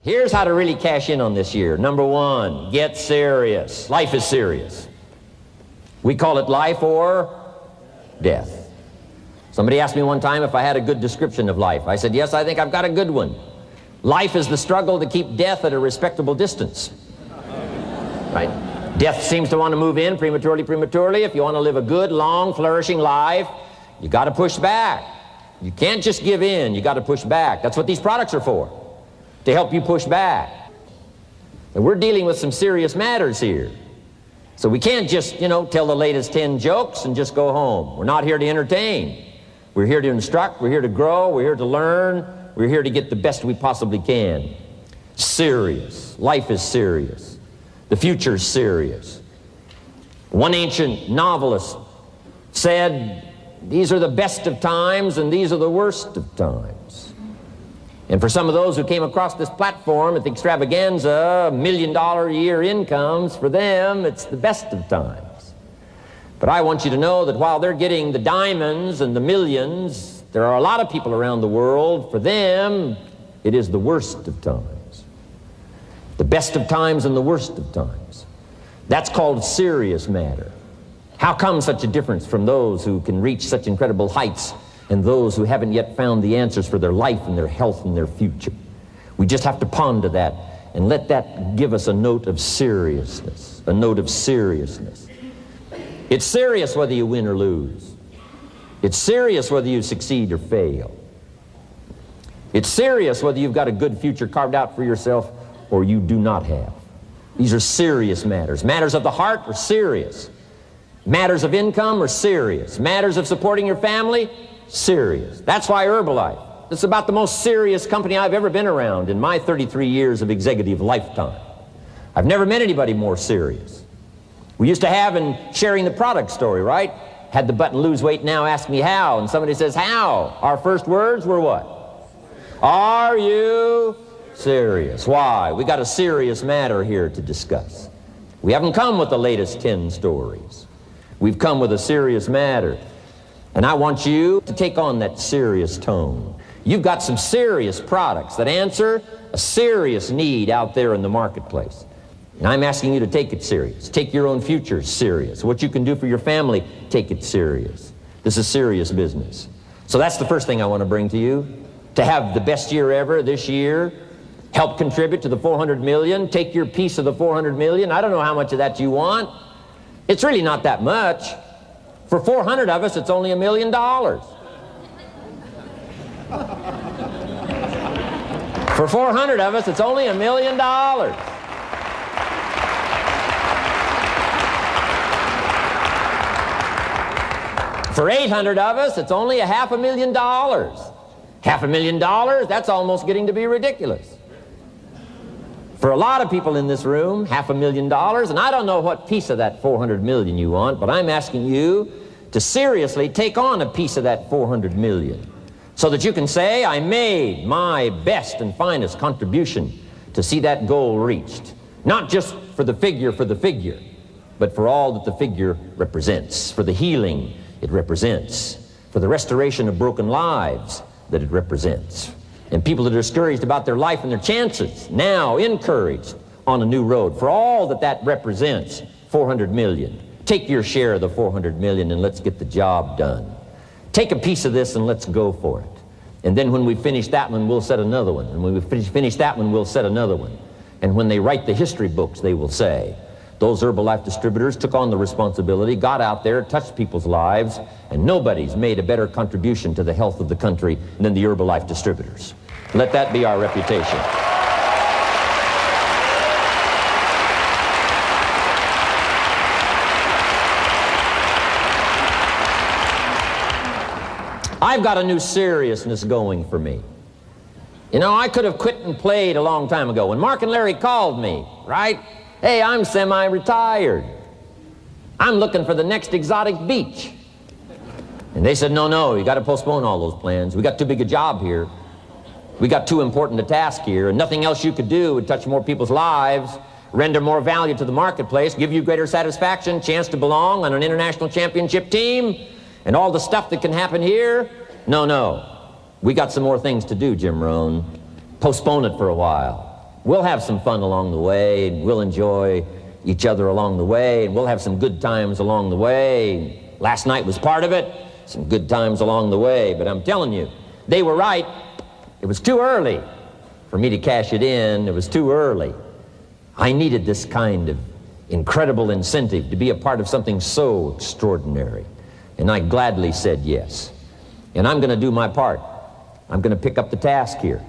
Here's how to really cash in on this year. Number one, get serious. Life is serious. We call it life or death. Somebody asked me one time if I had a good description of life. I said, yes, I think I've got a good one. Life is the struggle to keep death at a respectable distance. Right? Death seems to want to move in prematurely. If you want to live a good, long, flourishing life, you got to push back. You can't just give in. You got to push back. That's what these products are for, to help you push back. And we're dealing with some serious matters here. So we can't just, tell the latest 10 jokes and just go home. We're not here to entertain. We're here to instruct. We're here to grow. We're here to learn. We're here to get the best we possibly can. Serious. Life is serious. The future's serious. One ancient novelist said, these are the best of times and these are the worst of times. And for some of those who came across this platform at the extravaganza, $1 million a year incomes, for them, it's the best of times. But I want you to know that while they're getting the diamonds and the millions, there are a lot of people around the world, for them, it is the worst of times. The best of times and the worst of times. That's called serious matter. How come such a difference from those who can reach such incredible heights and those who haven't yet found the answers for their life and their health and their future? We just have to ponder that and let that give us a note of seriousness, a note of seriousness. It's serious whether you win or lose. It's serious whether you succeed or fail. It's serious whether you've got a good future carved out for yourself or you do not have. These are serious matters. Matters of the heart are serious. Matters of income are serious. Matters of supporting your family, serious. That's why Herbalife, it's about the most serious company I've ever been around in my 33 years of executive lifetime. I've never met anybody more serious. We used to have in sharing the product story, right? Had the button lose weight now, ask me how. And somebody says, how? Our first words were what? Are you serious? Why? We got a serious matter here to discuss. We haven't come with the latest 10 stories. We've come with a serious matter. And I want you to take on that serious tone. You've got some serious products that answer a serious need out there in the marketplace. And I'm asking you to take it serious. Take your own future serious. What you can do for your family, take it serious. This is serious business. So that's the first thing I want to bring to you. To have the best year ever this year, help contribute to the 400 million, take your piece of the 400 million. I don't know how much of that you want. It's really not that much. For 400 of us, it's only $1 million. For 400 of us, it's only $1 million. For 800 of us, it's only $500,000. $500,000, that's almost getting to be ridiculous. For a lot of people in this room, $500,000, and I don't know what piece of that 400 million you want, but I'm asking you to seriously take on a piece of that 400 million so that you can say, I made my best and finest contribution to see that goal reached. Not just for the figure, but for all that the figure represents, for the healing it represents, for the restoration of broken lives that it represents. And people that are discouraged about their life and their chances, now encouraged on a new road. For all that that represents, 400 million. Take your share of the 400 million and let's get the job done. Take a piece of this and let's go for it. And then when we finish that one, we'll set another one. And when we finish that one, we'll set another one. And when they write the history books, they will say, those Herbalife distributors took on the responsibility, got out there, touched people's lives, and nobody's made a better contribution to the health of the country than the Herbalife distributors. Let that be our reputation. I've got a new seriousness going for me. I could have quit and played a long time ago. When Mark and Larry called me, right? Hey, I'm semi-retired. I'm looking for the next exotic beach. And they said, no, you got to postpone all those plans. We got too big a job here. We got too important a task here, and nothing else you could do would touch more people's lives, render more value to the marketplace, give you greater satisfaction, chance to belong on an international championship team, and all the stuff that can happen here. No. We got some more things to do, Jim Rohn. Postpone it for a while. We'll have some fun along the way, and we'll enjoy each other along the way, and we'll have some good times along the way. Last night was part of it, some good times along the way, but I'm telling you, they were right. It was too early for me to cash it in. It was too early. I needed this kind of incredible incentive to be a part of something so extraordinary, and I gladly said yes. And I'm going to do my part. I'm going to pick up the task here.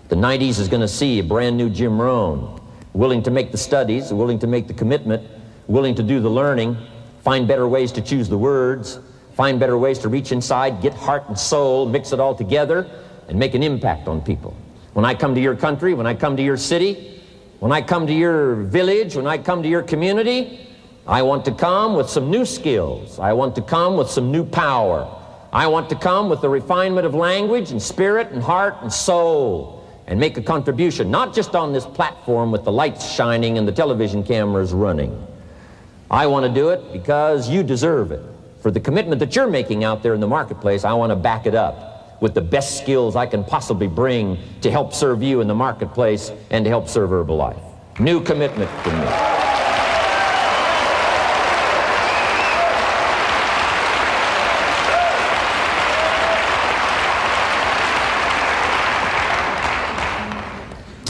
The 90s is going to see a brand new Jim Rohn, willing to make the studies, willing to make the commitment, willing to do the learning, find better ways to choose the words, find better ways to reach inside, get heart and soul, mix it all together, and make an impact on people. When I come to your country, when I come to your city, when I come to your village, when I come to your community, I want to come with some new skills. I want to come with some new power. I want to come with the refinement of language and spirit and heart and soul, and make a contribution, not just on this platform with the lights shining and the television cameras running. I want to do it because you deserve it. For the commitment that you're making out there in the marketplace, I want to back it up with the best skills I can possibly bring to help serve you in the marketplace and to help serve Herbalife. New commitment from me.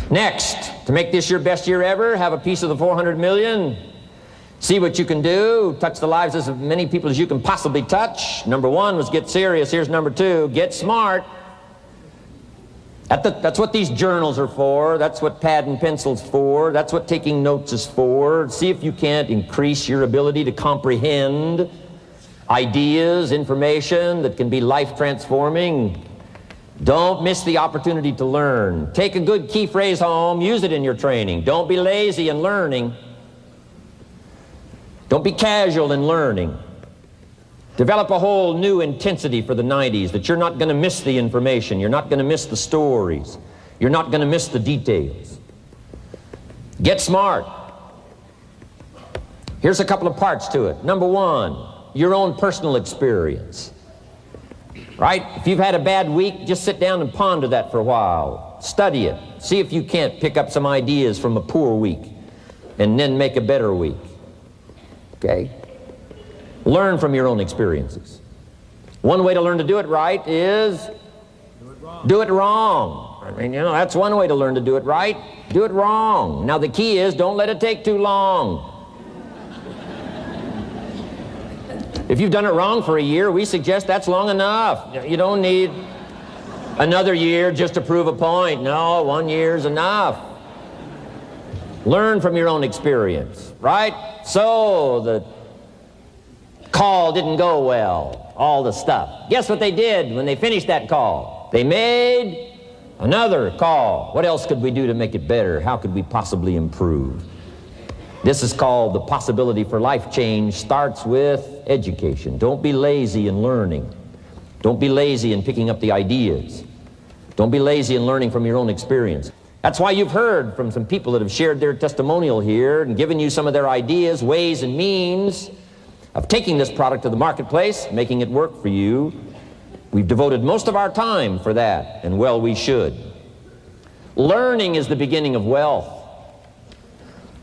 Next, to make this your best year ever, have a piece of the 400 million. See what you can do. Touch the lives of as many people as you can possibly touch. Number one was get serious. Here's number two, get smart. That's what these journals are for. That's what pad and pencil's for. That's what taking notes is for. See if you can't increase your ability to comprehend ideas, information that can be life-transforming. Don't miss the opportunity to learn. Take a good key phrase home, use it in your training. Don't be lazy in learning. Don't be casual in learning. Develop a whole new intensity for the 90s that you're not going to miss the information, you're not going to miss the stories, you're not going to miss the details. Get smart. Here's a couple of parts to it. Number one, your own personal experience. Right? If you've had a bad week, just sit down and ponder that for a while. Study it. See if you can't pick up some ideas from a poor week and then make a better week. Okay? Learn from your own experiences. One way to learn to do it right is do it wrong. I mean, that's one way to learn to do it right. Do it wrong. Now the key is don't let it take too long. If you've done it wrong for a year, we suggest that's long enough. You don't need another year just to prove a point. No, 1 year's enough. Learn from your own experience, right? So the call didn't go well, all the stuff. Guess what they did when they finished that call? They made another call. What else could we do to make it better? How could we possibly improve? This is called the possibility for life change. Starts with education. Don't be lazy in learning. Don't be lazy in picking up the ideas. Don't be lazy in learning from your own experience. That's why you've heard from some people that have shared their testimonial here and given you some of their ideas, ways, and means of taking this product to the marketplace, making it work for you. We've devoted most of our time for that, and well, we should. Learning is the beginning of wealth.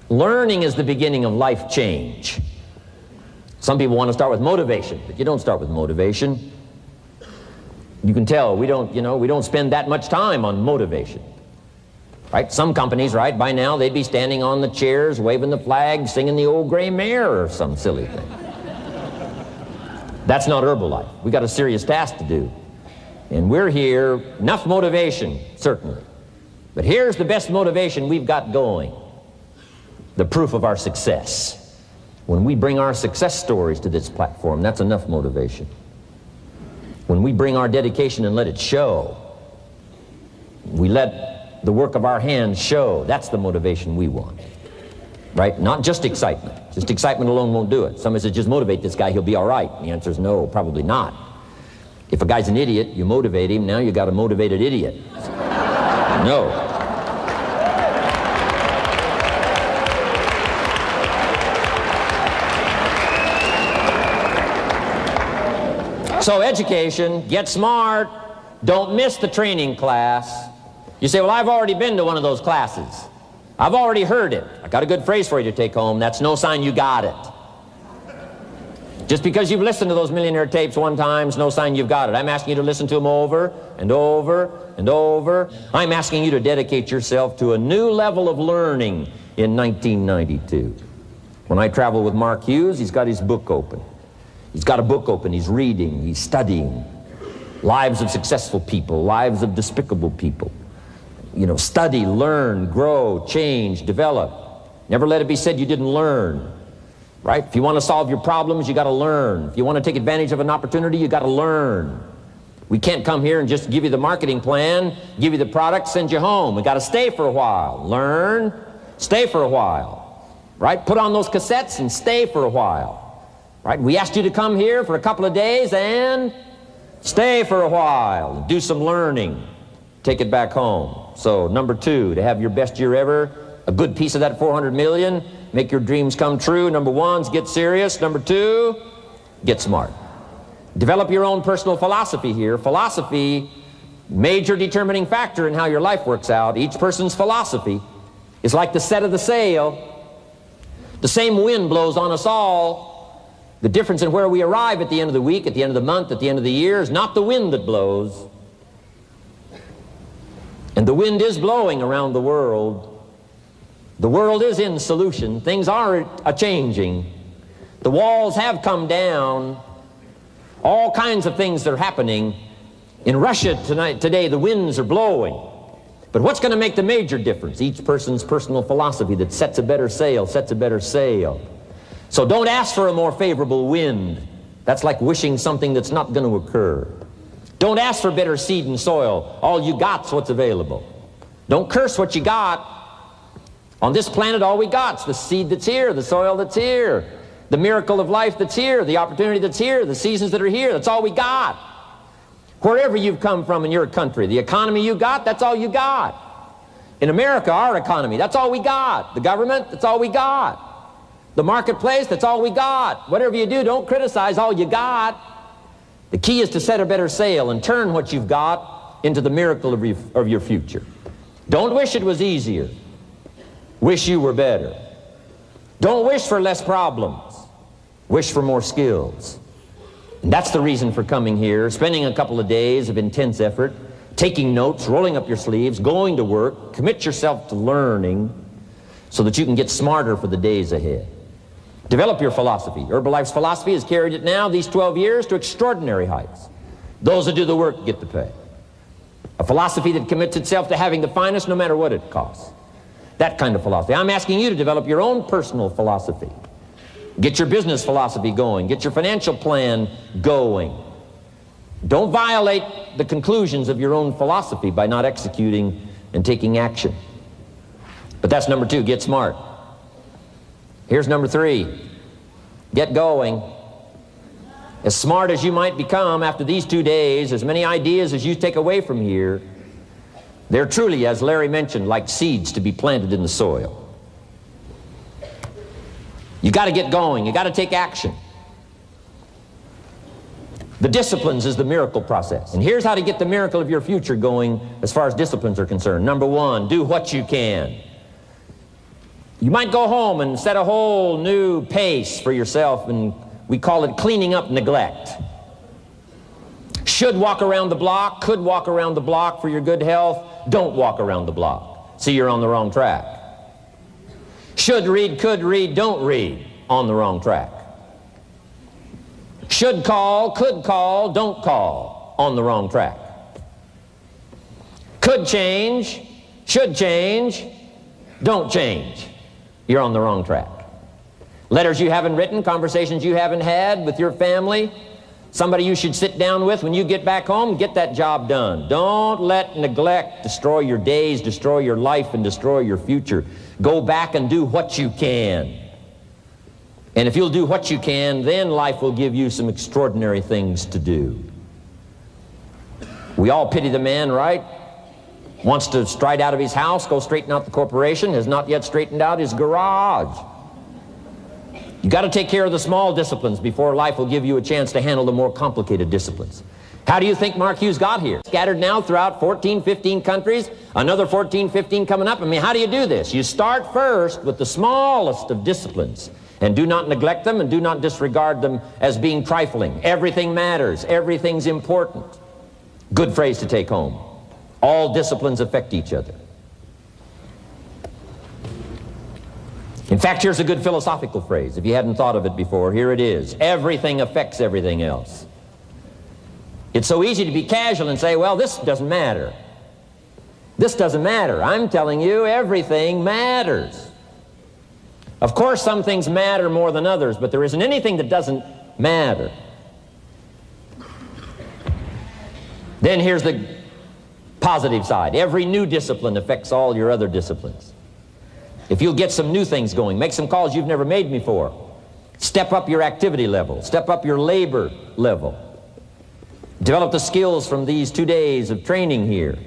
Learning is the beginning of life change. Some people want to start with motivation, but you don't start with motivation. You can tell we don't spend that much time on motivation. Right? Some companies, right, by now they'd be standing on the chairs, waving the flag, singing the old gray mare or some silly thing. That's not Herbalife. We got a serious task to do. And we're here, enough motivation, certainly. But here's the best motivation we've got going. The proof of our success. When we bring our success stories to this platform, that's enough motivation. When we bring our dedication and let it show, we let the work of our hands show, that's the motivation we want. Right? Not just excitement. Just excitement alone won't do it. Somebody says, just motivate this guy, he'll be all right. And the answer is no, probably not. If a guy's an idiot, you motivate him, now you got a motivated idiot. No. So education, get smart, don't miss the training class. You say, well, I've already been to one of those classes. I've already heard it. I got a good phrase for you to take home. That's no sign you got it. Just because you've listened to those millionaire tapes one time is no sign you've got it. I'm asking you to listen to them over and over and over. I'm asking you to dedicate yourself to a new level of learning in 1992. When I travel with Mark Hughes, he's got his book open. He's got a book open. He's reading. He's studying. Lives of successful people, lives of despicable people. You know, study, learn, grow, change, develop. Never let it be said you didn't learn. Right? If you want to solve your problems, you got to learn. If you want to take advantage of an opportunity, you got to learn. We can't come here and just give you the marketing plan, give you the product, send you home. We got to stay for a while. Learn, stay for a while. Right? Put on those cassettes and stay for a while. Right? We asked you to come here for a couple of days and stay for a while. Do some learning. Take it back home. So, number 2, to have your best year ever, a good piece of that 400 million, make your dreams come true. Number 1 is get serious. Number 2, get smart. Develop your own personal philosophy here. Philosophy, major determining factor in how your life works out. Each person's philosophy is like the set of the sail. The same wind blows on us all. The difference in where we arrive at the end of the week, at the end of the month, at the end of the year is not the wind that blows. And the wind is blowing around the world. The world is in solution. Things are a-changing. The walls have come down. All kinds of things are happening. In Russia today, the winds are blowing. But what's going to make the major difference? Each person's personal philosophy that sets a better sail, sets a better sail. So don't ask for a more favorable wind. That's like wishing something that's not going to occur. Don't ask for better seed and soil. All you got's what's available. Don't curse what you got. On this planet, all we got's the seed that's here, the soil that's here, the miracle of life that's here, the opportunity that's here, the seasons that are here. That's all we got. Wherever you've come from in your country, the economy you got, that's all you got. In America, our economy, that's all we got. The government, that's all we got. The marketplace, that's all we got. Whatever you do, don't criticize all you got. The key is to set a better sail and turn what you've got into the miracle of your future. Don't wish it was easier. Wish you were better. Don't wish for less problems. Wish for more skills. And that's the reason for coming here, spending a couple of days of intense effort, taking notes, rolling up your sleeves, going to work, commit yourself to learning so that you can get smarter for the days ahead. Develop your philosophy. Herbalife's philosophy has carried it now, these 12 years, to extraordinary heights. Those that do the work get the pay. A philosophy that commits itself to having the finest no matter what it costs. That kind of philosophy. I'm asking you to develop your own personal philosophy. Get your business philosophy going. Get your financial plan going. Don't violate the conclusions of your own philosophy by not executing and taking action. But that's number 2, get smart. Here's number 3, get going. As smart as you might become after these 2 days, as many ideas as you take away from here, they're truly, as Larry mentioned, like seeds to be planted in the soil. You got to get going. You got to take action. The disciplines is the miracle process. And here's how to get the miracle of your future going as far as disciplines are concerned. Number 1, do what you can. You might go home and set a whole new pace for yourself, and we call it cleaning up neglect. Should walk around the block, could walk around the block for your good health. Don't walk around the block. See, you're on the wrong track. Should read, could read, don't read. On the wrong track. Should call, could call, don't call. On the wrong track. Could change, should change, don't change. You're on the wrong track. Letters you haven't written, conversations you haven't had with your family, somebody you should sit down with when you get back home, get that job done. Don't let neglect destroy your days, destroy your life, and destroy your future. Go back and do what you can. And if you'll do what you can, then life will give you some extraordinary things to do. We all pity the man, right? Wants to stride out of his house, go straighten out the corporation, has not yet straightened out his garage. You got to take care of the small disciplines before life will give you a chance to handle the more complicated disciplines. How do you think Mark Hughes got here? Scattered now throughout 14, 15 countries, another 14, 15 coming up. I mean, how do you do this? You start first with the smallest of disciplines, and do not neglect them and do not disregard them as being trifling. Everything matters. Everything's important. Good phrase to take home. All disciplines affect each other. In fact, here's a good philosophical phrase. If you hadn't thought of it before, here it is. Everything affects everything else. It's so easy to be casual and say, well, this doesn't matter. This doesn't matter. I'm telling you, everything matters. Of course, some things matter more than others, but there isn't anything that doesn't matter. Then here's the positive side. Every new discipline affects all your other disciplines. If you'll get some new things going, make some calls you've never made before, step up your activity level, step up your labor level, develop the skills from these 2 days of training here,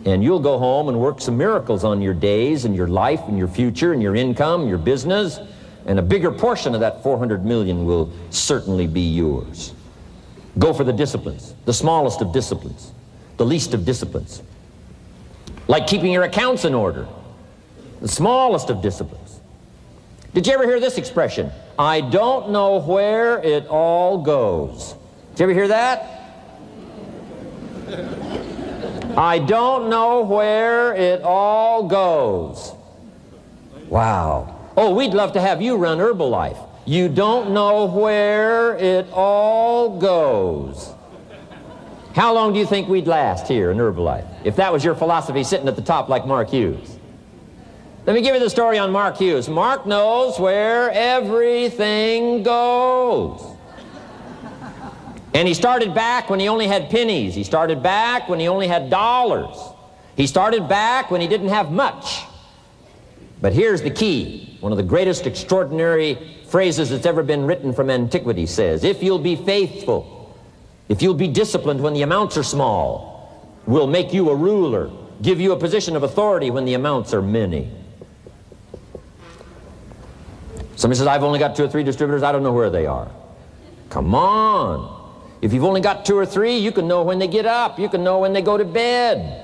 and you'll go home and work some miracles on your days and your life and your future and your income, your business, and a bigger portion of that 400 million will certainly be yours. Go for the disciplines, the smallest of disciplines, the least of disciplines. Like keeping your accounts in order, the smallest of disciplines. Did you ever hear this expression? I don't know where it all goes. Did you ever hear that? I don't know where it all goes. Wow. Oh, we'd love to have you run Herbalife. You don't know where it all goes. How long do you think we'd last here in Herbalife if that was your philosophy sitting at the top like Mark Hughes? Let me give you the story on Mark Hughes. Mark knows where everything goes. And he started back when he only had pennies. He started back when he only had dollars. He started back when he didn't have much. But here's the key. One of the greatest extraordinary phrases that's ever been written from antiquity says, if you'll be faithful, if you'll be disciplined when the amounts are small, we'll make you a ruler, give you a position of authority when the amounts are many. Somebody says, I've only got 2 or 3 distributors, I don't know where they are. Come on. If you've only got 2 or 3, you can know when they get up. You can know when they go to bed.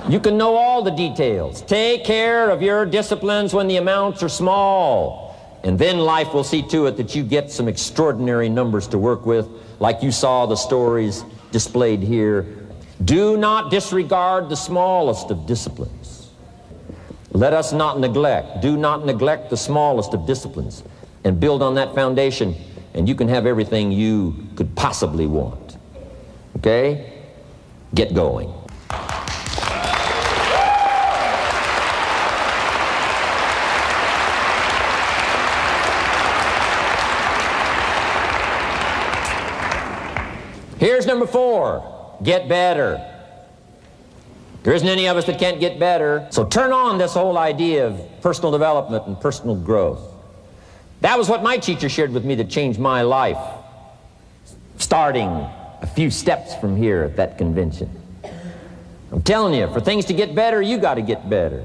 You can know all the details. Take care of your disciplines when the amounts are small. And then life will see to it that you get some extraordinary numbers to work with, like you saw the stories displayed here. Do not disregard the smallest of disciplines. Let us not neglect. Do not neglect the smallest of disciplines. And build on that foundation, and you can have everything you could possibly want. Okay? Get going. Here's number 4. Get better. There isn't any of us that can't get better. So turn on this whole idea of personal development and personal growth. That was what my teacher shared with me that changed my life, starting a few steps from here at that convention. I'm telling you, for things to get better, you got to get better.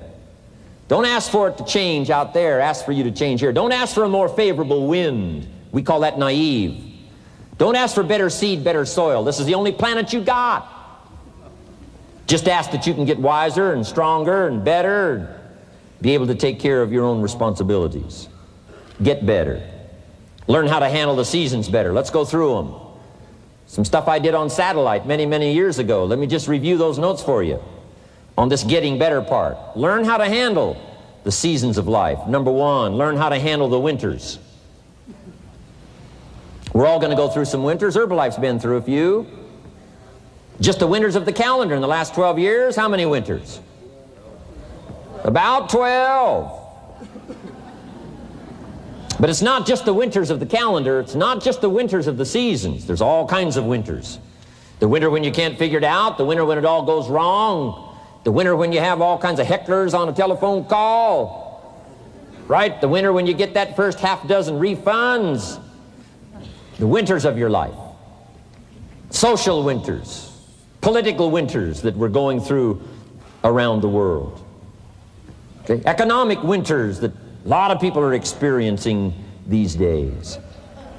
Don't ask for it to change out there. Ask for you to change here. Don't ask for a more favorable wind. We call that naive. Don't ask for better seed, better soil. This is the only planet you got. Just ask that you can get wiser and stronger and better, and be able to take care of your own responsibilities. Get better. Learn how to handle the seasons better. Let's go through them. Some stuff I did on satellite many, many years ago. Let me just review those notes for you on this getting better part. Learn how to handle the seasons of life. Number 1, learn how to handle the winters. We're all going to go through some winters. Herbalife's been through a few. Just the winters of the calendar in the last 12 years, how many winters? About 12. But it's not just the winters of the calendar. It's not just the winters of the seasons. There's all kinds of winters. The winter when you can't figure it out. The winter when it all goes wrong. The winter when you have all kinds of hecklers on a telephone call. Right? The winter when you get that first half dozen refunds. The winters of your life. Social winters. Political winters that we're going through around the world. Okay? Economic winters that a lot of people are experiencing these days.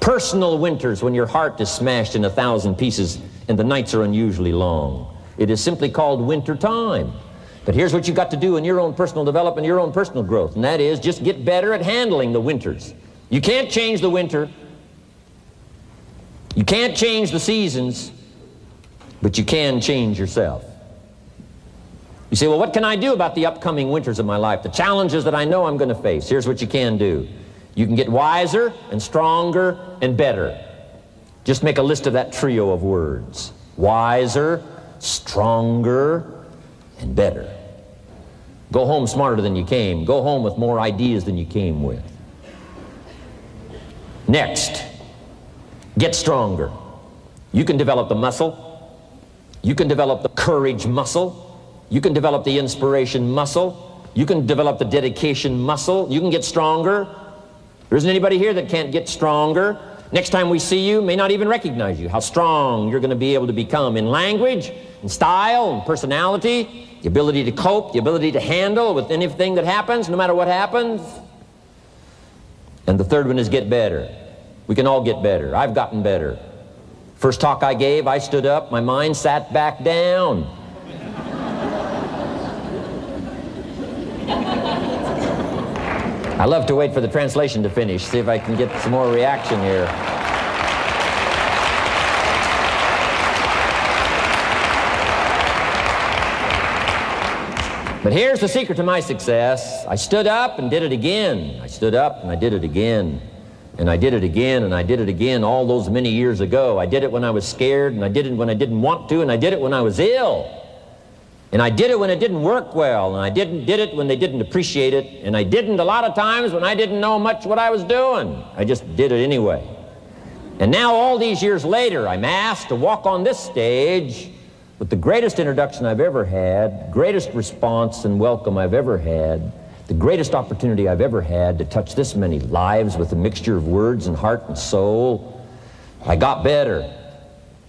Personal winters when your heart is smashed in 1,000 pieces and the nights are unusually long. It is simply called winter time. But here's what you've got to do in your own personal development, your own personal growth, and that is just get better at handling the winters. You can't change the winter. You can't change the seasons, but you can change yourself. You say, well, what can I do about the upcoming winters of my life, the challenges that I know I'm going to face? Here's what you can do. You can get wiser and stronger and better. Just make a list of that trio of words. Wiser, stronger, and better. Go home smarter than you came. Go home with more ideas than you came with. Next, get stronger. You can develop the muscle. You can develop the courage muscle. You can develop the inspiration muscle. You can develop the dedication muscle. You can get stronger. There isn't anybody here that can't get stronger. Next time we see you, may not even recognize you, how strong you're going to be able to become in language, in style, and personality, the ability to cope, the ability to handle with anything that happens, no matter what happens. And the third one is get better. We can all get better. I've gotten better. First talk I gave, I stood up, my mind sat back down. I love to wait for the translation to finish, see if I can get some more reaction here. But here's the secret to my success. I stood up and did it again. I stood up and I did it again. And I did it again and I did it again all those many years ago. I did it when I was scared, and I did it when I didn't want to, and I did it when I was ill. And I did it when it didn't work well, and I did it when they didn't appreciate it, and I didn't a lot of times when I didn't know much what I was doing. I just did it anyway. And now all these years later, I'm asked to walk on this stage with the greatest introduction I've ever had, greatest response and welcome I've ever had, the greatest opportunity I've ever had to touch this many lives with a mixture of words and heart and soul. I got better.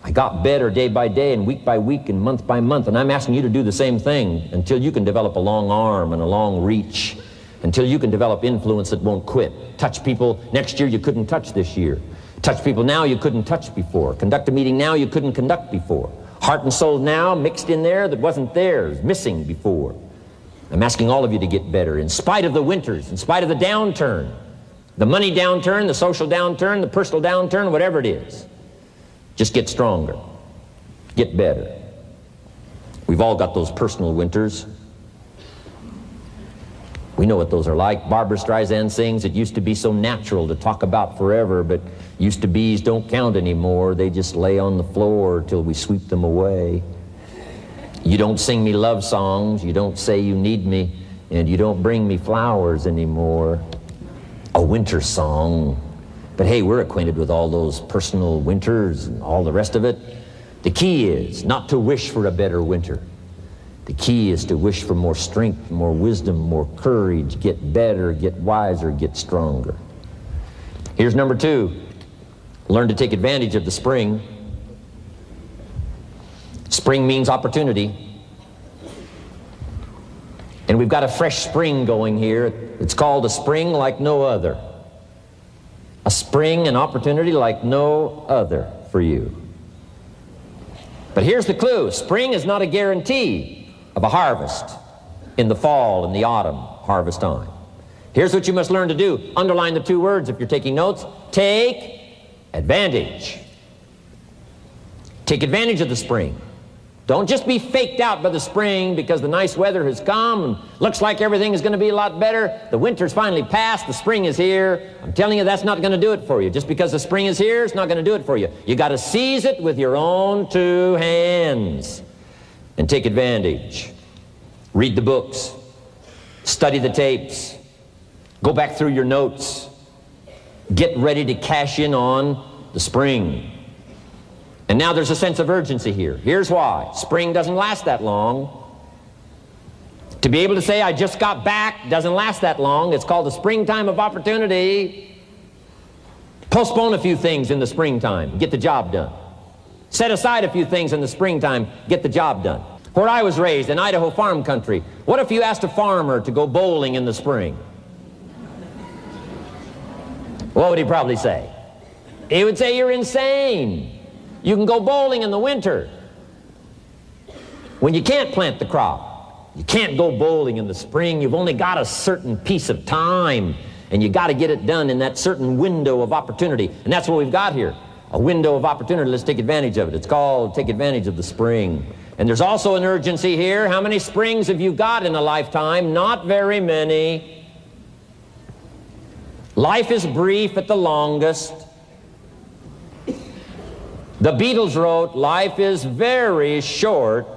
I got better day by day and week by week and month by month, and I'm asking you to do the same thing until you can develop a long arm and a long reach, until you can develop influence that won't quit. Touch people next year you couldn't touch this year. Touch people now you couldn't touch before. Conduct a meeting now you couldn't conduct before. Heart and soul now mixed in there that wasn't theirs, missing before. I'm asking all of you to get better in spite of the winters, in spite of the downturn, the money downturn, the social downturn, the personal downturn, whatever it is. Just get stronger. Get better. We've all got those personal winters. We know what those are like. Barbra Streisand sings, it used to be so natural to talk about forever, but used to be's don't count anymore. They just lay on the floor till we sweep them away. You don't sing me love songs, you don't say you need me, and you don't bring me flowers anymore. A winter song. But hey, we're acquainted with all those personal winters and all the rest of it. The key is not to wish for a better winter. The key is to wish for more strength, more wisdom, more courage, get better, get wiser, get stronger. Here's number 2. Learn to take advantage of the spring. Spring means opportunity. And we've got a fresh spring going here. It's called a spring like no other. A spring, an opportunity like no other for you. But here's the clue. Spring is not a guarantee of a harvest in the fall and the autumn harvest time. Here's what you must learn to do. Underline the 2 words if you're taking notes. Take advantage. Take advantage of the spring. Don't just be faked out by the spring because the nice weather has come and looks like everything is going to be a lot better. The winter's finally passed, the spring is here. I'm telling you, that's not going to do it for you. Just because the spring is here, it's not going to do it for you. You got to seize it with your own 2 hands and take advantage. Read the books. Study the tapes. Go back through your notes. Get ready to cash in on the spring. And now there's a sense of urgency here. Here's why. Spring doesn't last that long. To be able to say, I just got back, doesn't last that long. It's called the springtime of opportunity. Postpone a few things in the springtime. Get the job done. Set aside a few things in the springtime. Get the job done. Where I was raised, in Idaho farm country, what if you asked a farmer to go bowling in the spring? What would he probably say? He would say you're insane. You can go bowling in the winter when you can't plant the crop. You can't go bowling in the spring. You've only got a certain piece of time, and you got to get it done in that certain window of opportunity. And that's what we've got here, a window of opportunity. Let's take advantage of it. It's called take advantage of the spring. And there's also an urgency here. How many springs have you got in a lifetime? Not very many. Life is brief at the longest. The Beatles wrote, life is very short.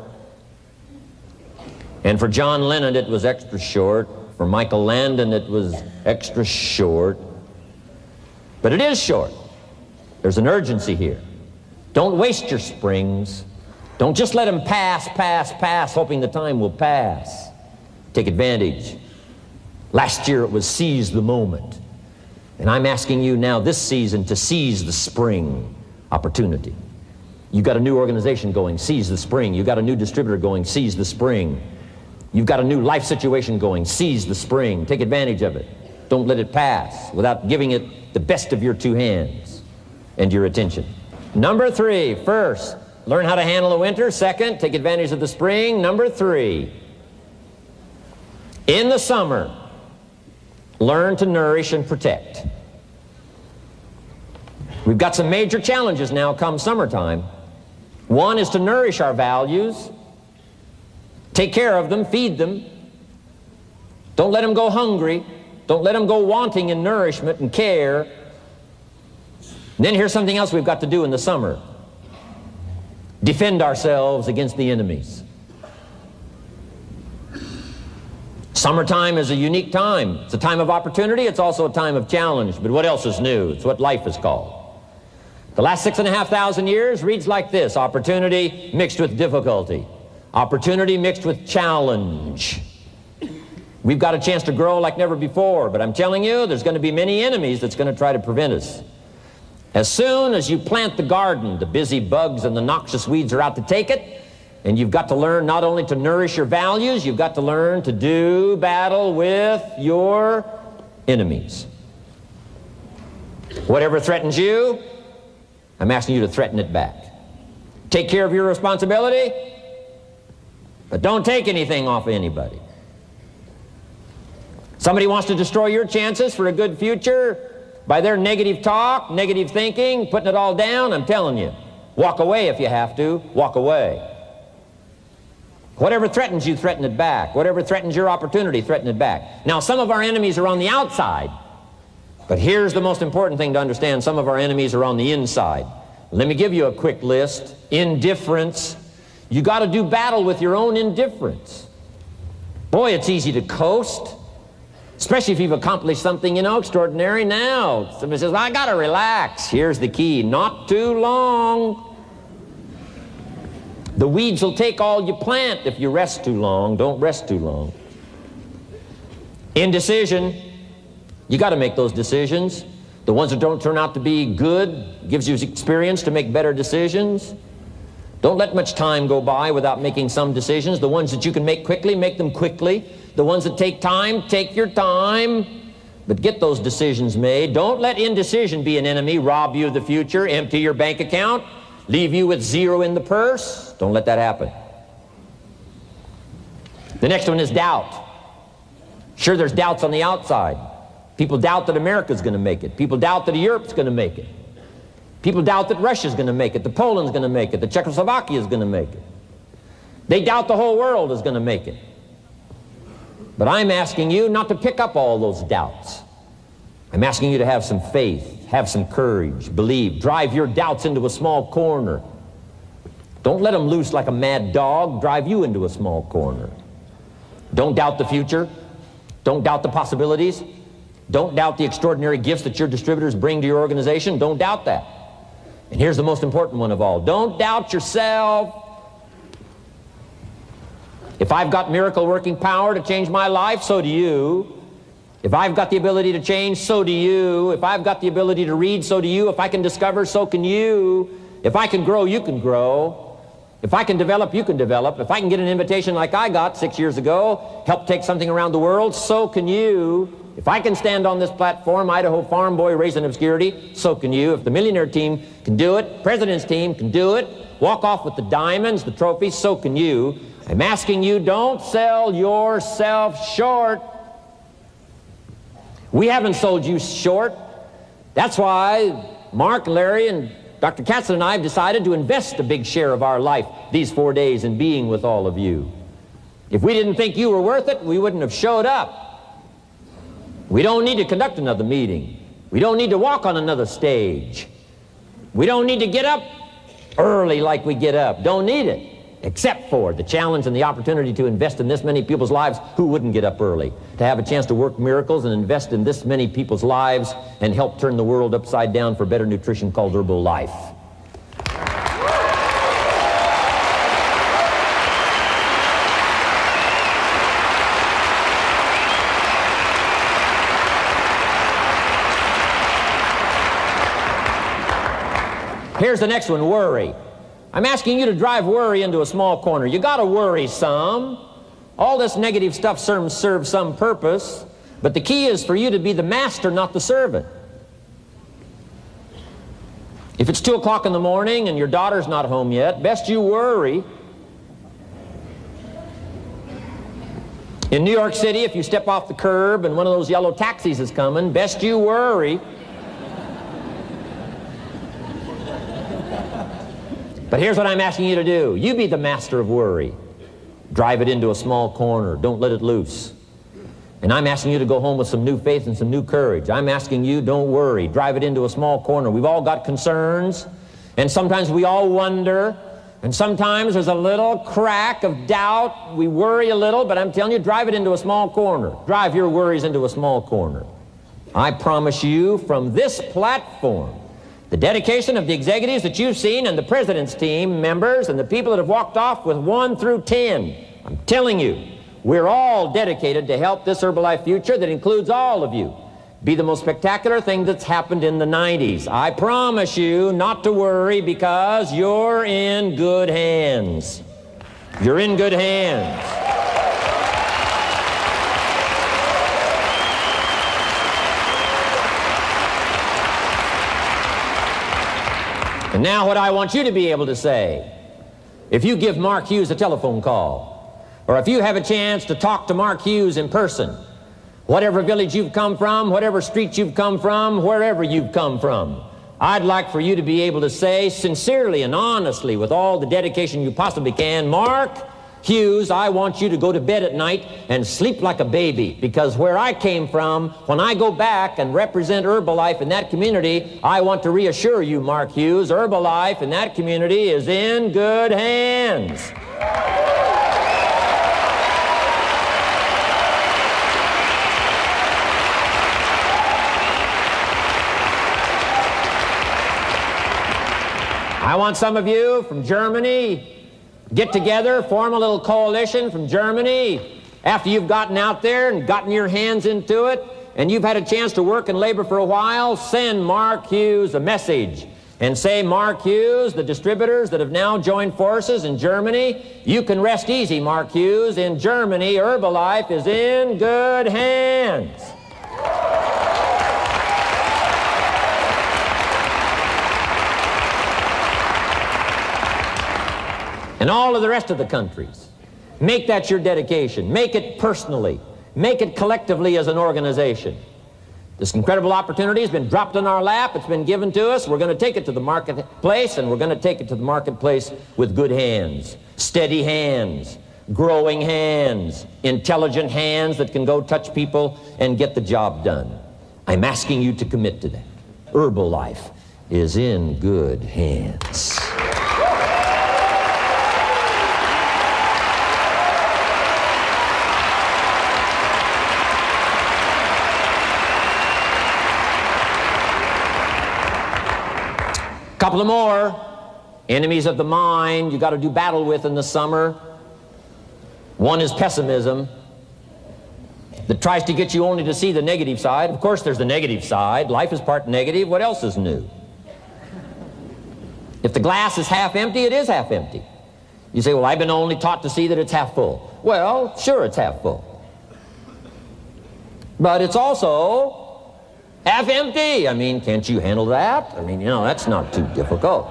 And for John Lennon, it was extra short. For Michael Landon, it was extra short. But it is short. There's an urgency here. Don't waste your springs. Don't just let them pass, hoping the time will pass. Take advantage. Last year it was seize the moment. And I'm asking you now this season to seize the spring opportunity. You've got a new organization going, seize the spring. You've got a new distributor going, seize the spring. You've got a new life situation going, seize the spring. Take advantage of it. Don't let it pass without giving it the best of your two hands and your attention. Number 3, first, learn how to handle the winter. Second, take advantage of the spring. Number 3, in the summer, learn to nourish and protect. We've got some major challenges now come summertime. One is to nourish our values. Take care of them, feed them. Don't let them go hungry. Don't let them go wanting in nourishment and care. And then here's something else we've got to do in the summer. Defend ourselves against the enemies. Summertime is a unique time. It's a time of opportunity. It's also a time of challenge. But what else is new? It's what life is called. The last 6,500 years reads like this: opportunity mixed with difficulty. Opportunity mixed with challenge. We've got a chance to grow like never before, but I'm telling you, there's going to be many enemies that's going to try to prevent us. As soon as you plant the garden, the busy bugs and the noxious weeds are out to take it, and you've got to learn not only to nourish your values, you've got to learn to do battle with your enemies. Whatever threatens you, I'm asking you to threaten it back. Take care of your responsibility, but don't take anything off of anybody. Somebody wants to destroy your chances for a good future by their negative talk, negative thinking, putting it all down. I'm telling you, walk away if you have to. Walk away. Whatever threatens you, threaten it back. Whatever threatens your opportunity, threaten it back. Now, some of our enemies are on the outside, but here's the most important thing to understand. Some of our enemies are on the inside. Let me give you a quick list. Indifference. You got to do battle with your own indifference. Boy, it's easy to coast, especially if you've accomplished something, extraordinary. Now, somebody says, well, I got to relax. Here's the key: not too long. The weeds will take all you plant if you rest too long. Don't rest too long. Indecision. You got to make those decisions. The ones that don't turn out to be good gives you experience to make better decisions. Don't let much time go by without making some decisions. The ones that you can make quickly, make them quickly. The ones that take time, take your time. But get those decisions made. Don't let indecision be an enemy, rob you of the future, empty your bank account, leave you with zero in the purse. Don't let that happen. The next one is doubt. Sure, there's doubts on the outside. People doubt that America's going to make it. People doubt that Europe's going to make it. People doubt that Russia's going to make it, that Poland's going to make it, that Czechoslovakia's going to make it. They doubt the whole world is going to make it. But I'm asking you not to pick up all those doubts. I'm asking you to have some faith, have some courage, believe, drive your doubts into a small corner. Don't let them loose like a mad dog, drive you into a small corner. Don't doubt the future. Don't doubt the possibilities. Don't doubt the extraordinary gifts that your distributors bring to your organization. Don't doubt that. And here's the most important one of all. Don't doubt yourself. If I've got miracle working power to change my life, so do you. If I've got the ability to change, so do you. If I've got the ability to read, so do you. If I can discover, so can you. If I can grow, you can grow. If I can develop, you can develop. If I can get an invitation like I got 6 years ago, help take something around the world, so can you. If I can stand on this platform, Idaho farm boy raised in obscurity, so can you. If the millionaire team can do it, president's team can do it, walk off with the diamonds, the trophies, so can you. I'm asking you, don't sell yourself short. We haven't sold you short. That's why Mark, Larry, and Dr. Katzin and I have decided to invest a big share of our life these 4 days in being with all of you. If we didn't think you were worth it, we wouldn't have showed up. We don't need to conduct another meeting. We don't need to walk on another stage. We don't need to get up early like we get up. Don't need it. Except for the challenge and the opportunity to invest in this many people's lives who wouldn't get up early, to have a chance to work miracles and invest in this many people's lives and help turn the world upside down for better nutrition called Herbalife. Here's the next one, worry. I'm asking you to drive worry into a small corner. You got to worry some. All this negative stuff serves some purpose, but the key is for you to be the master, not the servant. If it's 2 o'clock in the morning and your daughter's not home yet, best you worry. In New York City, if you step off the curb and one of those yellow taxis is coming, best you worry. But here's what I'm asking you to do. You be the master of worry. Drive it into a small corner. Don't let it loose. And I'm asking you to go home with some new faith and some new courage. I'm asking you, don't worry. Drive it into a small corner. We've all got concerns, and sometimes we all wonder, and sometimes there's a little crack of doubt. We worry a little, but I'm telling you, drive it into a small corner. Drive your worries into a small corner. I promise you from this platform, the dedication of the executives that you've seen and the president's team members and the people that have walked off with 1 through 10, I'm telling you, we're all dedicated to help this Herbalife future that includes all of you be the most spectacular thing that's happened in the 90s. I promise you not to worry because you're in good hands. You're in good hands. And now what I want you to be able to say, if you give Mark Hughes a telephone call, or if you have a chance to talk to Mark Hughes in person, whatever village you've come from, whatever street you've come from, wherever you've come from, I'd like for you to be able to say sincerely and honestly with all the dedication you possibly can, Mark Hughes, I want you to go to bed at night and sleep like a baby, because where I came from, when I go back and represent Herbalife in that community, I want to reassure you, Mark Hughes, Herbalife in that community is in good hands. I want some of you from Germany get together, form a little coalition from Germany. After you've gotten out there and gotten your hands into it, and you've had a chance to work and labor for a while, send Mark Hughes a message and say, Mark Hughes, the distributors that have now joined forces in Germany, you can rest easy, Mark Hughes. In Germany, Herbalife is in good hands. And all of the rest of the countries, make that your dedication. Make it personally. Make it collectively as an organization. This incredible opportunity has been dropped in our lap. It's been given to us. We're going to take it to the marketplace, and we're going to take it to the marketplace with good hands, steady hands, growing hands, intelligent hands that can go touch people and get the job done. I'm asking you to commit to that. Herbalife is in good hands. Couple of more enemies of the mind you got to do battle with in the summer. One is pessimism that tries to get you only to see the negative side. Of course there's the negative side. Life is part negative. What else is new? If the glass is half empty, it is half empty. You say, well, I've been only taught to see that it's half full. Well, sure, it's half full. But it's also half empty. I mean, can't you handle that? I mean, that's not too difficult.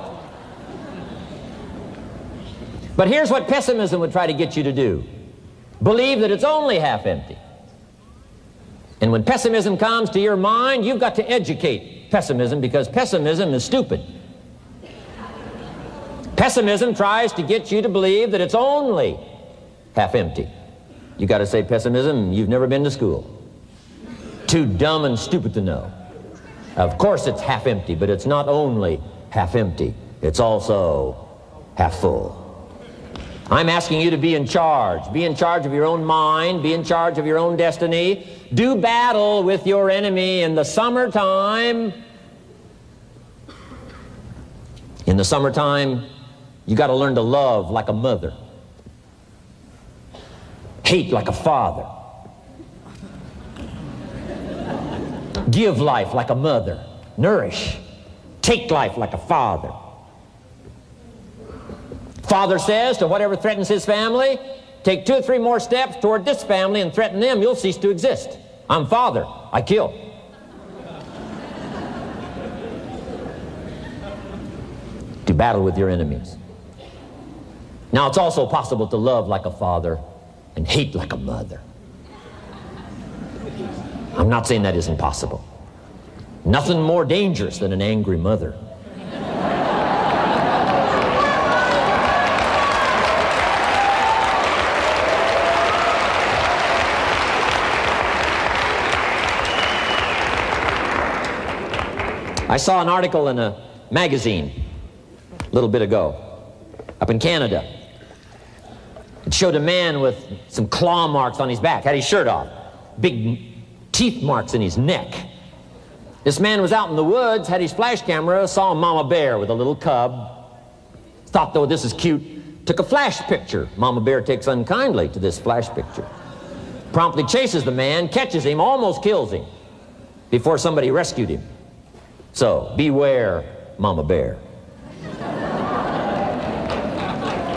But here's what pessimism would try to get you to do. Believe that it's only half empty. And when pessimism comes to your mind, you've got to educate pessimism, because pessimism is stupid. Pessimism tries to get you to believe that it's only half empty. You got to say, pessimism, you've never been to school. Too dumb and stupid to know. Of course it's half empty, but it's not only half empty. It's also half full. I'm asking you to be in charge. Be in charge of your own mind. Be in charge of your own destiny. Do battle with your enemy in the summertime. In the summertime, you got to learn to love like a mother. Hate like a father. Give life like a mother. Nourish. Take life like a father. Father says to whatever threatens his family, take 2 or 3 more steps toward this family and threaten them, you'll cease to exist. I'm father. I kill. Do battle with your enemies. Now, it's also possible to love like a father and hate like a mother. I'm not saying that isn't possible. Nothing more dangerous than an angry mother. I saw an article in a magazine a little bit ago up in Canada. It showed a man with some claw marks on his back, had his shirt off, big teeth marks in his neck. This man was out in the woods, had his flash camera, saw a mama bear with a little cub, thought, though, this is cute, took a flash picture. Mama bear takes unkindly to this flash picture. Promptly chases the man, catches him, almost kills him before somebody rescued him. So, beware, mama bear.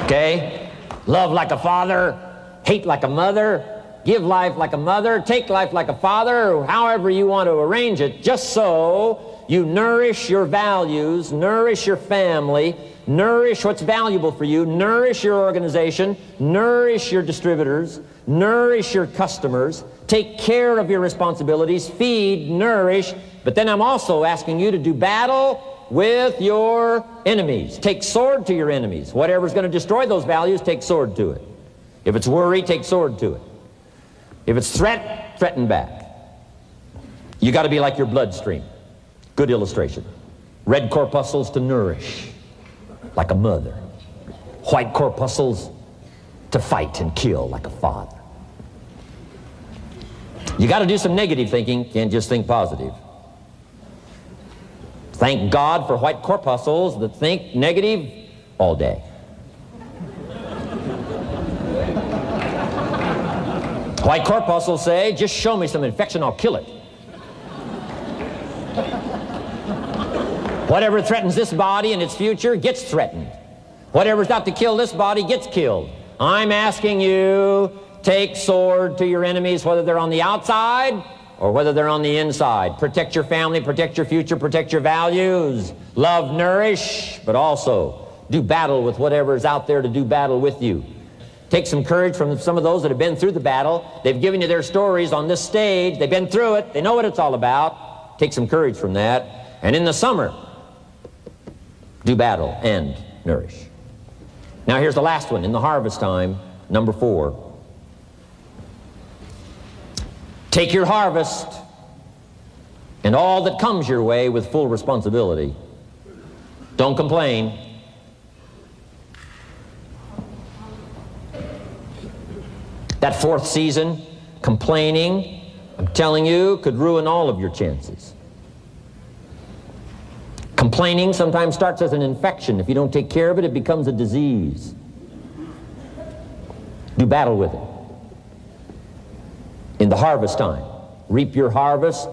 Okay? Love like a father, hate like a mother, give life like a mother, take life like a father, however you want to arrange it, just so you nourish your values, nourish your family, nourish what's valuable for you, nourish your organization, nourish your distributors, nourish your customers, take care of your responsibilities, feed, nourish. But then I'm also asking you to do battle with your enemies. Take sword to your enemies. Whatever's going to destroy those values, take sword to it. If it's worry, take sword to it. If it's threat, threaten back. You got to be like your bloodstream. Good illustration. Red corpuscles to nourish, like a mother. White corpuscles to fight and kill, like a father. You got to do some negative thinking, can't just think positive. Thank God for white corpuscles that think negative all day. White corpuscles say, just show me some infection, I'll kill it. Whatever threatens this body and its future gets threatened. Whatever's out to kill this body gets killed. I'm asking you, take sword to your enemies, whether they're on the outside or whether they're on the inside. Protect your family, protect your future, protect your values. Love, nourish, but also do battle with whatever's out there to do battle with you. Take some courage from some of those that have been through the battle. They've given you their stories on this stage. They've been through it. They know what it's all about. Take some courage from that. And in the summer, do battle and nourish. Now here's the last one. In the harvest time, number 4. Take your harvest and all that comes your way with full responsibility. Don't complain. That 4th season, complaining, I'm telling you, could ruin all of your chances. Complaining sometimes starts as an infection. If you don't take care of it, it becomes a disease. Do battle with it. In the harvest time, reap your harvest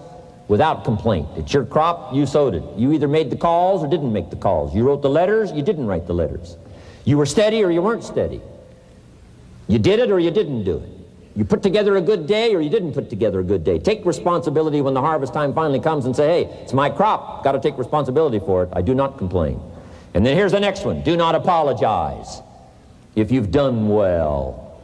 without complaint. It's your crop, you sowed it. You either made the calls or didn't make the calls. You wrote the letters, you didn't write the letters. You were steady or you weren't steady. You did it or you didn't do it. You put together a good day or you didn't put together a good day. Take responsibility when the harvest time finally comes and say, hey, it's my crop. Got to take responsibility for it. I do not complain. And then here's the next one. Do not apologize if you've done well.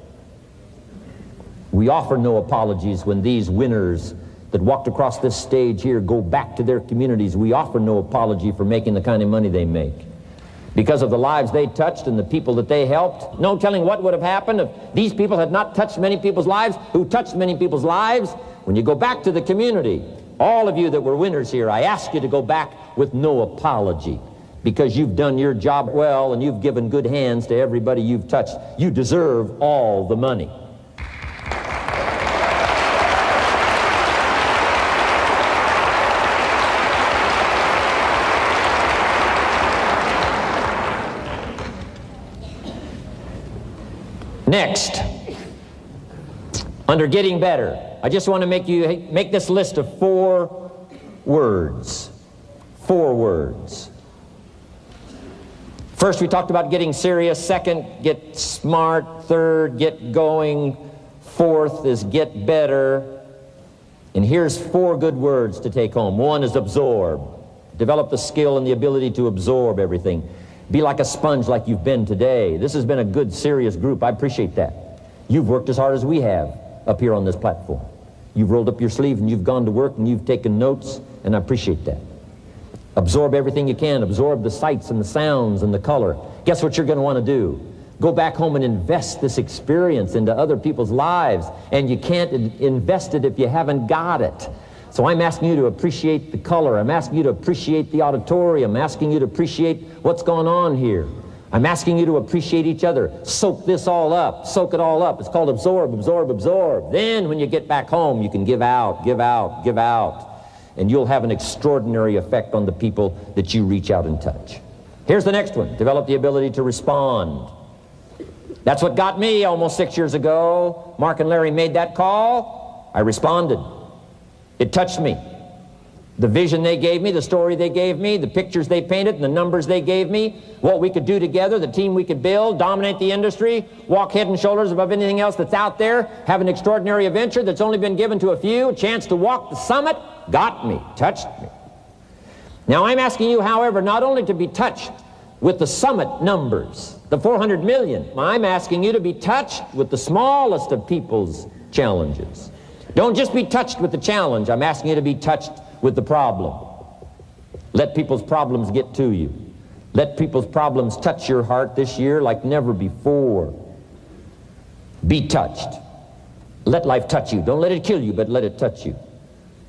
We offer no apologies when these winners that walked across this stage here go back to their communities. We offer no apology for making the kind of money they make. Because of the lives they touched and the people that they helped. No telling what would have happened if these people had not touched many people's lives, who touched many people's lives. When you go back to the community, all of you that were winners here, I ask you to go back with no apology. Because you've done your job well and you've given good hands to everybody you've touched. You deserve all the money. Next, under getting better, I just want to make this list of 4 words. 4 words. First, we talked about getting serious. Second, get smart. Third, get going. Fourth is get better. And here's 4 good words to take home. 1 is absorb. Develop the skill and the ability to absorb everything. Be like a sponge like you've been today. This has been a good, serious group. I appreciate that. You've worked as hard as we have up here on this platform. You've rolled up your sleeve and you've gone to work and you've taken notes, and I appreciate that. Absorb everything you can. Absorb the sights and the sounds and the color. Guess what you're going to want to do? Go back home and invest this experience into other people's lives, and you can't invest it if you haven't got it. So I'm asking you to appreciate the color. I'm asking you to appreciate the auditorium. I'm asking you to appreciate what's going on here. I'm asking you to appreciate each other. Soak this all up. Soak it all up. It's called absorb, absorb, absorb. Then when you get back home, you can give out, give out, give out. And you'll have an extraordinary effect on the people that you reach out and touch. Here's the next one. Develop the ability to respond. That's what got me almost 6 years ago. Mark and Larry made that call. I responded. It touched me. The vision they gave me, the story they gave me, the pictures they painted, and the numbers they gave me, what we could do together, the team we could build, dominate the industry, walk head and shoulders above anything else that's out there, have an extraordinary adventure that's only been given to a few, a chance to walk the summit, got me, touched me. Now I'm asking you, however, not only to be touched with the summit numbers, the 400 million, I'm asking you to be touched with the smallest of people's challenges. Don't just be touched with the challenge. I'm asking you to be touched with the problem. Let people's problems get to you. Let people's problems touch your heart this year like never before. Be touched. Let life touch you. Don't let it kill you, but let it touch you.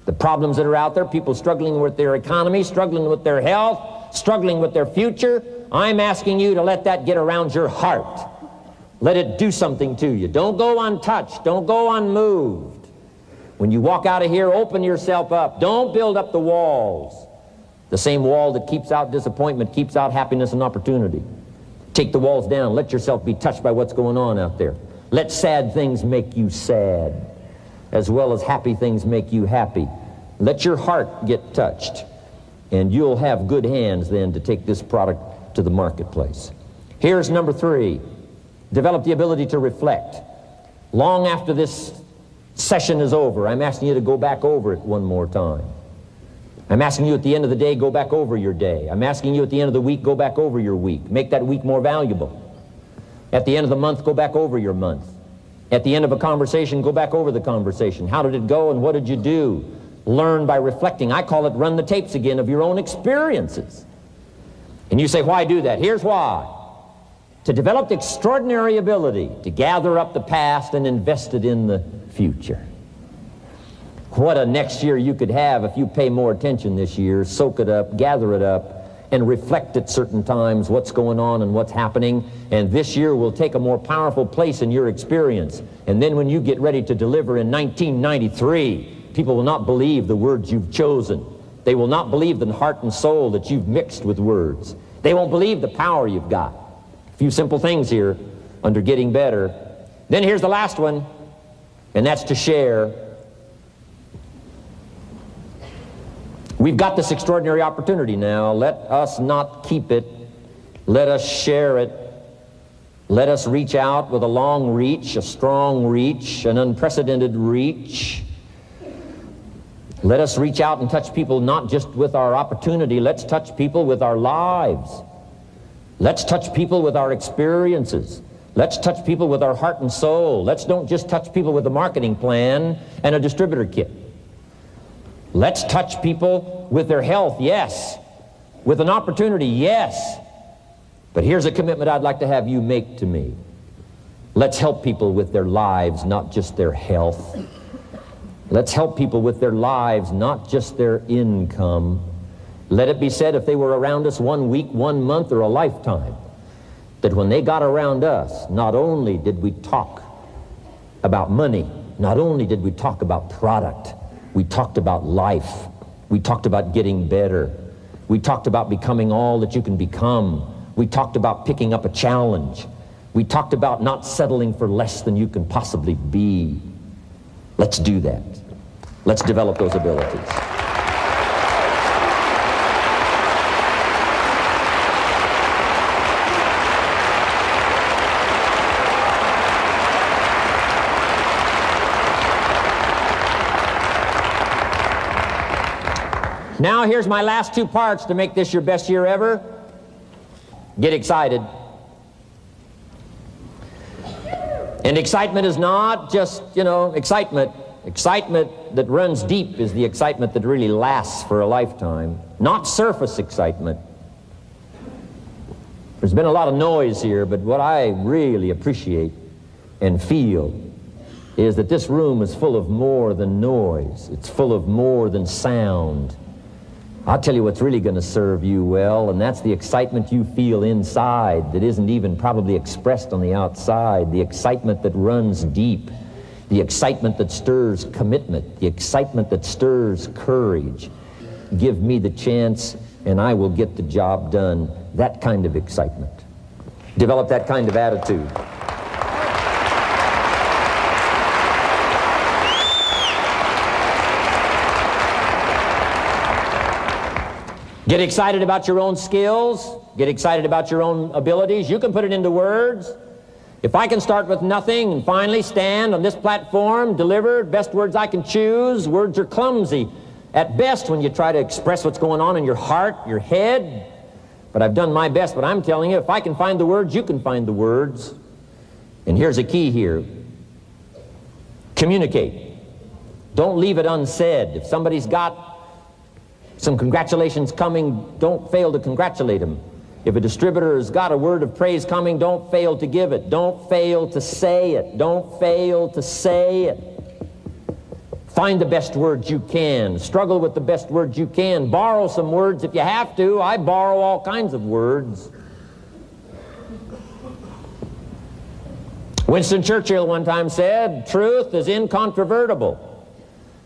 The problems that are out there, people struggling with their economy, struggling with their health, struggling with their future, I'm asking you to let that get around your heart. Let it do something to you. Don't go untouched. Don't go unmoved. When you walk out of here, open yourself up. Don't build up the walls. The same wall that keeps out disappointment keeps out happiness and opportunity. Take the walls down. Let yourself be touched by what's going on out there. Let sad things make you sad, as well as happy things make you happy. Let your heart get touched, and you'll have good hands then to take this product to the marketplace. Here's number 3. Develop the ability to reflect. Long after this session is over, I'm asking you to go back over it one more time. I'm asking you at the end of the day, go back over your day. I'm asking you at the end of the week, go back over your week. Make that week more valuable. At the end of the month, go back over your month. At the end of a conversation, go back over the conversation. How did it go and what did you do? Learn by reflecting. I call it run the tapes again of your own experiences. And you say, why do that? Here's why. To develop the extraordinary ability to gather up the past and invest it in the future. What a next year you could have if you pay more attention this year, soak it up, gather it up, and reflect at certain times what's going on and what's happening. And this year will take a more powerful place in your experience. And then when you get ready to deliver in 1993, people will not believe the words you've chosen. They will not believe the heart and soul that you've mixed with words. They won't believe the power you've got. A few simple things here under getting better. Then here's the last one, and that's to share. We've got this extraordinary opportunity now. Let us not keep it. Let us share it. Let us reach out with a long reach, a strong reach, an unprecedented reach. Let us reach out and touch people not just with our opportunity. Let's touch people with our lives. Let's touch people with our experiences. Let's touch people with our heart and soul. Let's don't just touch people with a marketing plan and a distributor kit. Let's touch people with their health, yes. With an opportunity, yes. But here's a commitment I'd like to have you make to me. Let's help people with their lives, not just their health. Let's help people with their lives, not just their income. Let it be said, if they were around us 1 week, 1 month, or a lifetime, that when they got around us, not only did we talk about money, not only did we talk about product, we talked about life. We talked about getting better. We talked about becoming all that you can become. We talked about picking up a challenge. We talked about not settling for less than you can possibly be. Let's do that. Let's develop those abilities. Now here's my last 2 parts to make this your best year ever. Get excited. And excitement is not just, excitement. Excitement that runs deep is the excitement that really lasts for a lifetime. Not surface excitement. There's been a lot of noise here, but what I really appreciate and feel is that this room is full of more than noise. It's full of more than sound. I'll tell you what's really going to serve you well, and that's the excitement you feel inside that isn't even probably expressed on the outside, the excitement that runs deep, the excitement that stirs commitment, the excitement that stirs courage. Give me the chance, and I will get the job done. That kind of excitement. Develop that kind of attitude. Get excited about your own skills. Get excited about your own abilities. You can put it into words. If I can start with nothing and finally stand on this platform, deliver best words I can choose, words are clumsy at best when you try to express what's going on in your heart, your head. But I've done my best. But I'm telling you, if I can find the words, you can find the words. And here's a key here. Communicate. Don't leave it unsaid. If somebody's got some congratulations coming, don't fail to congratulate them. If a distributor has got a word of praise coming, don't fail to give it. Don't fail to say it. Don't fail to say it. Find the best words you can. Struggle with the best words you can. Borrow some words if you have to. I borrow all kinds of words. Winston Churchill one time said, "Truth is incontrovertible.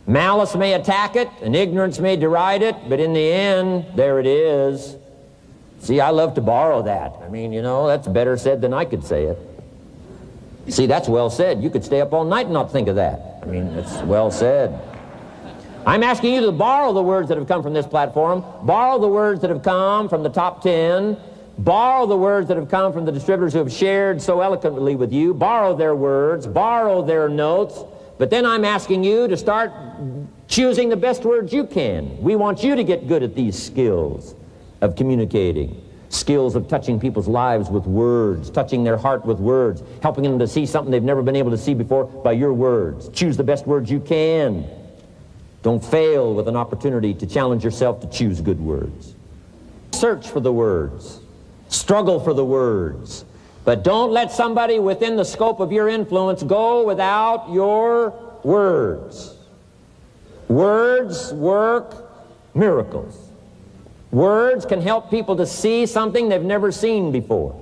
Malice may attack it, and ignorance may deride it, but in the end, there it is." See, I love to borrow that. I mean, that's better said than I could say it. See, that's well said. You could stay up all night and not think of that. I mean, it's well said. I'm asking you to borrow the words that have come from this platform, borrow the words that have come from the top 10, borrow the words that have come from the distributors who have shared so eloquently with you, borrow their words, borrow their notes. But then I'm asking you to start choosing the best words you can. We want you to get good at these skills of communicating, skills of touching people's lives with words, touching their heart with words, helping them to see something they've never been able to see before by your words. Choose the best words you can. Don't fail with an opportunity to challenge yourself to choose good words. Search for the words. Struggle for the words. But don't let somebody within the scope of your influence go without your words. Words work miracles. Words can help people to see something they've never seen before.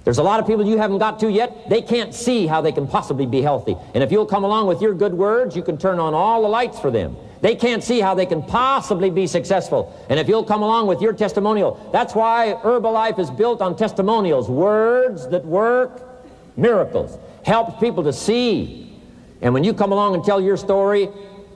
There's a lot of people you haven't got to yet. They can't see how they can possibly be healthy. And if you'll come along with your good words, you can turn on all the lights for them. They can't see how they can possibly be successful. And if you'll come along with your testimonial, that's why Herbalife is built on testimonials. Words that work miracles. Helps people to see. And when you come along and tell your story,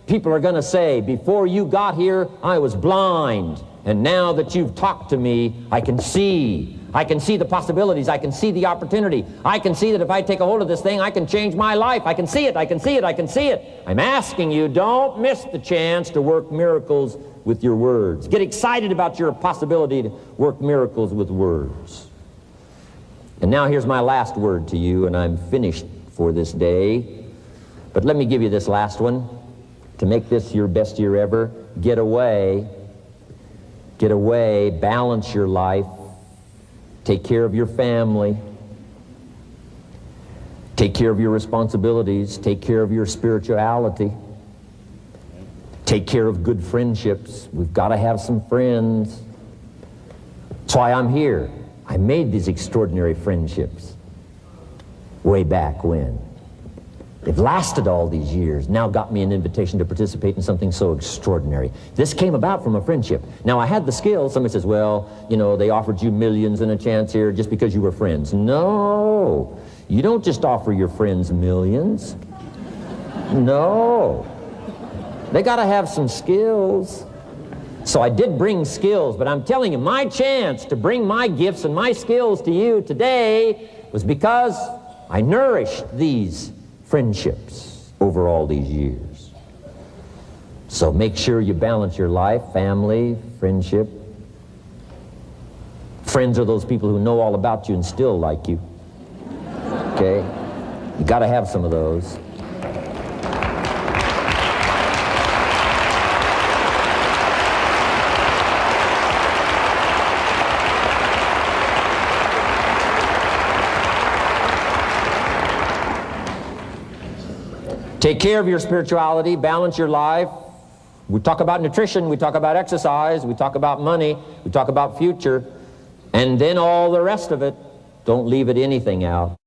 people are going to say, before you got here, I was blind. And now that you've talked to me, I can see. I can see the possibilities. I can see the opportunity. I can see that if I take a hold of this thing, I can change my life. I can see it. I can see it. I can see it. I'm asking you, don't miss the chance to work miracles with your words. Get excited about your possibility to work miracles with words. And now here's my last word to you, and I'm finished for this day. But let me give you this last one. To make this your best year ever, get away, balance your life, take care of your family, take care of your responsibilities, take care of your spirituality, take care of good friendships. We've got to have some friends. That's why I'm here. I made these extraordinary friendships way back when. They've lasted all these years, now got me an invitation to participate in something so extraordinary. This came about from a friendship. Now, I had the skills. Somebody says, well, you know, they offered you millions and a chance here just because you were friends. No, you don't just offer your friends millions. No. They got to have some skills. So I did bring skills, but I'm telling you, my chance to bring my gifts and my skills to you today was because I nourished these friendships over all these years. So make sure you balance your life, family, friendship. Friends are those people who know all about you and still like you. Okay? You got to have some of those. Take care of your spirituality, balance your life. We talk about nutrition, we talk about exercise, we talk about money, we talk about future, and then all the rest of it. Don't leave anything out.